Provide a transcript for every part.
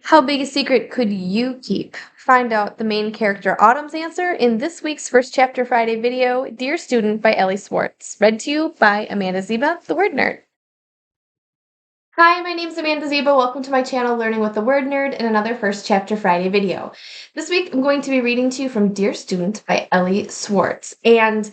How big a secret could you keep? Find out the main character Autumn's answer in this week's First Chapter Friday video, Dear Student by Elly Swartz. Read to you by Amanda Zieba, the Word Nerd. Hi, my name's Amanda Zieba. Welcome to my channel, Learning with the Word Nerd, and another First Chapter Friday video. This week, I'm going to be reading to you from Dear Student by Elly Swartz. And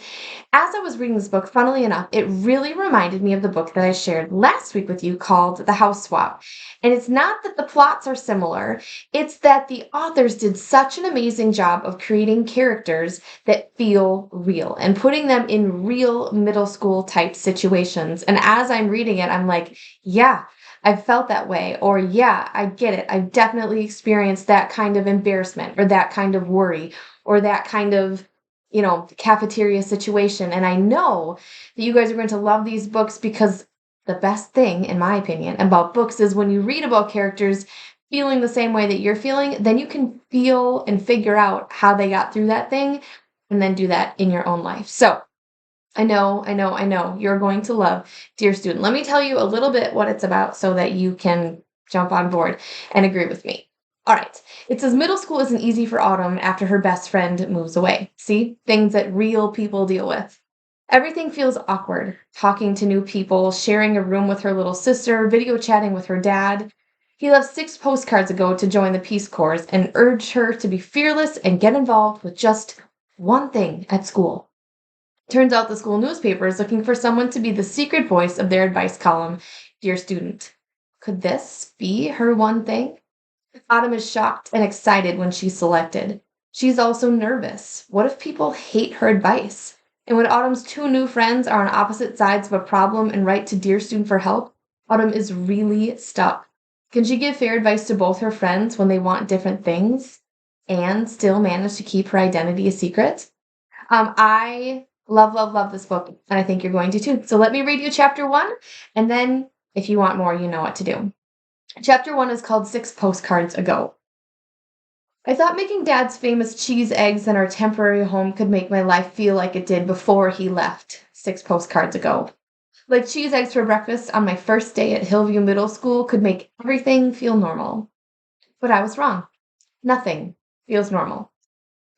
as I was reading this book, funnily enough, it really reminded me of the book that I shared last week with you called The House Swap. And it's not that the plots are similar, it's that the authors did such an amazing job of creating characters that feel real and putting them in real middle school type situations. And as I'm reading it, I'm like, yeah, I've felt that way, or yeah, I get it. I've definitely experienced that kind of embarrassment or that kind of worry or that kind of, cafeteria situation. And I know that you guys are going to love these books because the best thing, in my opinion, about books is when you read about characters feeling the same way that you're feeling, then you can feel and figure out how they got through that thing and then do that in your own life. So I know. You're going to love Dear Student. Let me tell you a little bit what it's about so that you can jump on board and agree with me. All right. It says middle school isn't easy for Autumn after her best friend moves away. See? Things that real people deal with. Everything feels awkward. Talking to new people, sharing a room with her little sister, video chatting with her dad. He left 6 postcards ago to join the Peace Corps and urged her to be fearless and get involved with just one thing at school. Turns out the school newspaper is looking for someone to be the secret voice of their advice column, Dear Student. Could this be her one thing? Autumn is shocked and excited when she's selected. She's also nervous. What if people hate her advice? And when Autumn's 2 new friends are on opposite sides of a problem and write to Dear Student for help, Autumn is really stuck. Can she give fair advice to both her friends when they want different things and still manage to keep her identity a secret? I love this book, and I think you're going to too. So let me read you chapter 1, and then if you want more, you know what to do. Chapter 1 is called 6 Postcards Ago. I thought making Dad's famous cheese eggs in our temporary home could make my life feel like it did before he left 6 postcards ago. Like cheese eggs for breakfast on my first day at Hillview Middle School could make everything feel normal. But I was wrong. Nothing feels normal.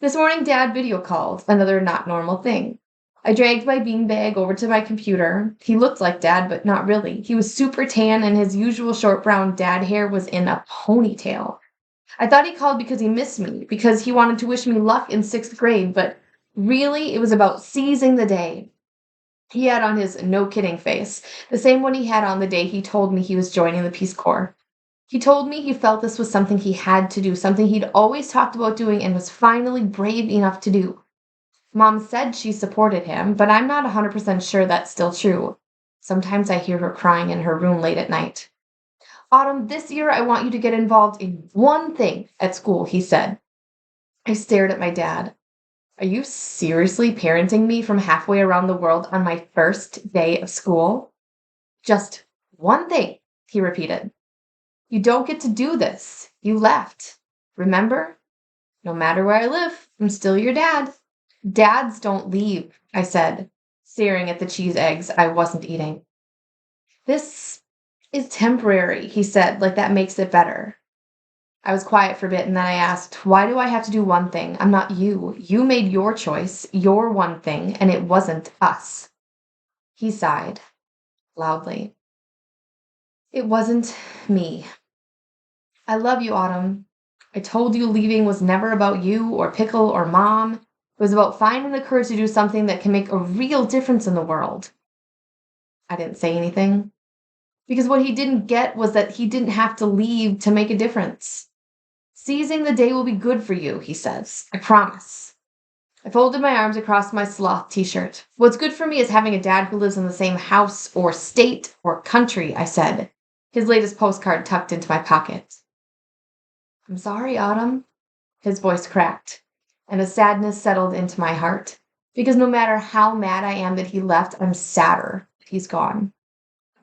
This morning, Dad video called, another not normal thing. I dragged my beanbag over to my computer. He looked like Dad, but not really. He was super tan, and his usual short brown dad hair was in a ponytail. I thought he called because he missed me, because he wanted to wish me luck in 6th grade, but really, it was about seizing the day. He had on his no-kidding face, the same one he had on the day he told me he was joining the Peace Corps. He told me he felt this was something he had to do, something he'd always talked about doing and was finally brave enough to do. Mom said she supported him, but I'm not 100% sure that's still true. Sometimes I hear her crying in her room late at night. Autumn, this year I want you to get involved in one thing at school, he said. I stared at my dad. Are you seriously parenting me from halfway around the world on my first day of school? Just one thing, he repeated. You don't get to do this. You left. Remember? No matter where I live, I'm still your dad. Dads don't leave, I said, staring at the cheese eggs I wasn't eating. This is temporary, he said, like that makes it better. I was quiet for a bit and then I asked, why do I have to do one thing? I'm not you. You made your choice, your one thing, and it wasn't us. He sighed, loudly. It wasn't me. I love you, Autumn. I told you leaving was never about you or Pickle or Mom. It was about finding the courage to do something that can make a real difference in the world. I didn't say anything. Because what he didn't get was that he didn't have to leave to make a difference. Seizing the day will be good for you, he says. I promise. I folded my arms across my sloth t-shirt. What's good for me is having a dad who lives in the same house or state or country, I said, his latest postcard tucked into my pocket. I'm sorry, Autumn. His voice cracked, and a sadness settled into my heart. Because no matter how mad I am that he left, I'm sadder that he's gone.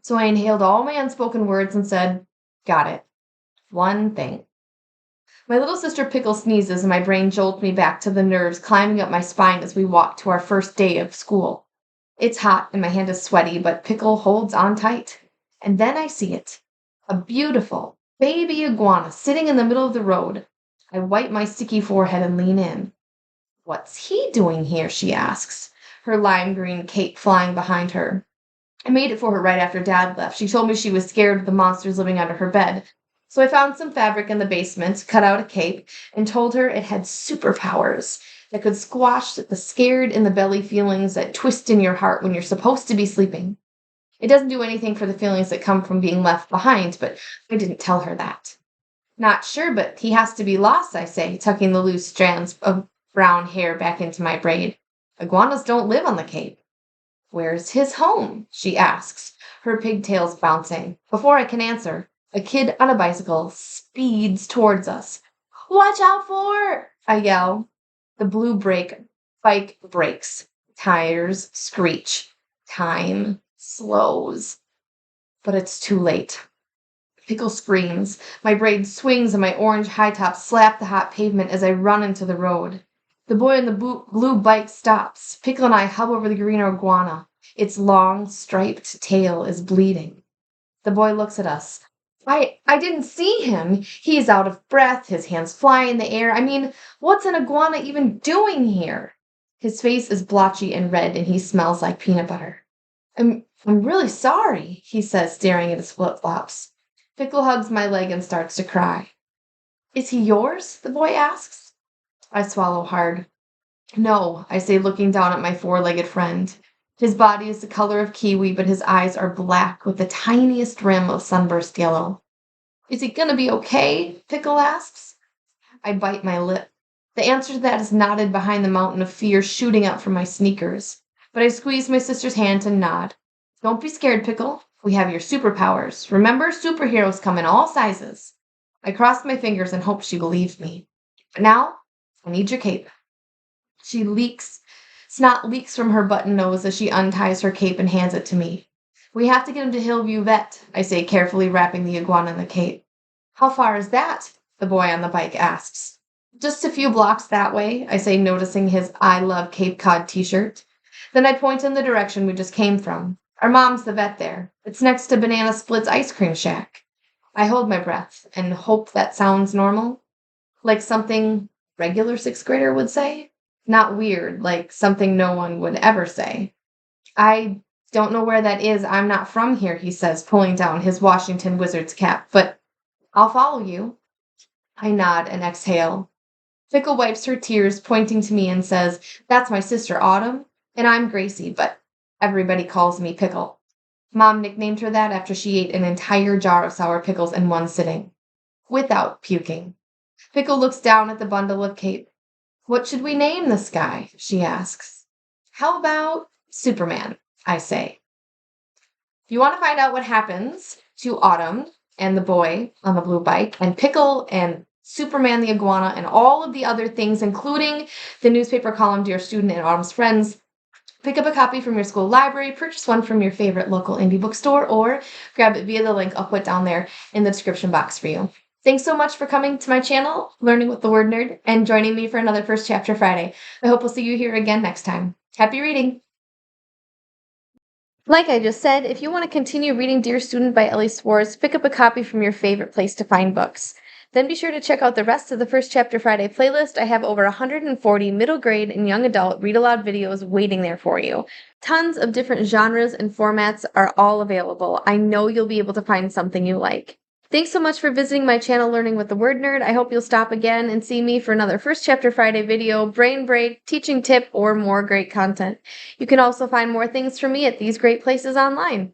So I inhaled all my unspoken words and said, got it. One thing. My little sister Pickle sneezes and my brain jolts me back to the nerves climbing up my spine as we walk to our first day of school. It's hot and my hand is sweaty, but Pickle holds on tight. And then I see it. A beautiful, baby iguana sitting in the middle of the road. I wipe my sticky forehead and lean in. What's he doing here? She asks, her lime green cape flying behind her. I made it for her right after Dad left. She told me she was scared of the monsters living under her bed. So I found some fabric in the basement, cut out a cape, and told her it had superpowers that could squash the scared in the belly feelings that twist in your heart when you're supposed to be sleeping. It doesn't do anything for the feelings that come from being left behind, but I didn't tell her that. Not sure, but he has to be lost, I say, tucking the loose strands of brown hair back into my braid. Iguanas don't live on the Cape. Where's his home? She asks, her pigtails bouncing. Before I can answer, a kid on a bicycle speeds towards us. Watch out for! I yell. The blue bike brakes. Tires screech. Time slows. But it's too late. Pickle screams. My braid swings and my orange high tops slap the hot pavement as I run into the road. The boy on the blue bike stops. Pickle and I hub over the green iguana. Its long, striped tail is bleeding. The boy looks at us. I didn't see him. He's out of breath. His hands fly in the air. I mean, what's an iguana even doing here? His face is blotchy and red, and he smells like peanut butter. I'm really sorry, he says, staring at his flip-flops. Pickle hugs my leg and starts to cry. Is he yours? The boy asks. I swallow hard. No, I say, looking down at my four-legged friend. His body is the color of kiwi, but his eyes are black with the tiniest rim of sunburst yellow. Is he gonna be okay? Pickle asks. I bite my lip. The answer to that is knotted behind the mountain of fear shooting up from my sneakers. But I squeeze my sister's hand and nod. Don't be scared, Pickle. We have your superpowers. Remember, superheroes come in all sizes. I crossed my fingers and hoped she believed me. But now, I need your cape. Snot leaks from her button nose as she unties her cape and hands it to me. We have to get him to Hillview Vet, I say, carefully wrapping the iguana in the cape. How far is that? The boy on the bike asks. Just a few blocks that way, I say, noticing his I Love Cape Cod t-shirt. Then I point in the direction we just came from. Our mom's the vet there. It's next to Banana Split's ice cream shack. I hold my breath and hope that sounds normal. Like something regular sixth grader would say. Not weird, like something no one would ever say. I don't know where that is. I'm not from here, he says, pulling down his Washington Wizards cap, but I'll follow you. I nod and exhale. Pickle wipes her tears, pointing to me and says, That's my sister Autumn, and I'm Gracie, but everybody calls me Pickle. Mom nicknamed her that after she ate an entire jar of sour pickles in one sitting, without puking. Pickle looks down at the bundle of cape. What should we name this guy? She asks. How about Superman, I say. If you want to find out what happens to Autumn and the boy on the blue bike and Pickle and Superman the iguana and all of the other things, including the newspaper column Dear Student and Autumn's Friends, pick up a copy from your school library, purchase one from your favorite local indie bookstore, or grab it via the link I'll put down there in the description box for you. Thanks so much for coming to my channel, Learning with the Word Nerd, and joining me for another First Chapter Friday. I hope we'll see you here again next time. Happy reading! Like I just said, if you want to continue reading Dear Student by Elly Swartz, pick up a copy from your favorite place to find books. Then be sure to check out the rest of the First Chapter Friday playlist. I have over 140 middle grade and young adult read aloud videos waiting there for you. Tons of different genres and formats are all available. I know you'll be able to find something you like. Thanks so much for visiting my channel, Learning with the Word Nerd. I hope you'll stop again and see me for another First Chapter Friday video, brain break, teaching tip, or more great content. You can also find more things from me at these great places online.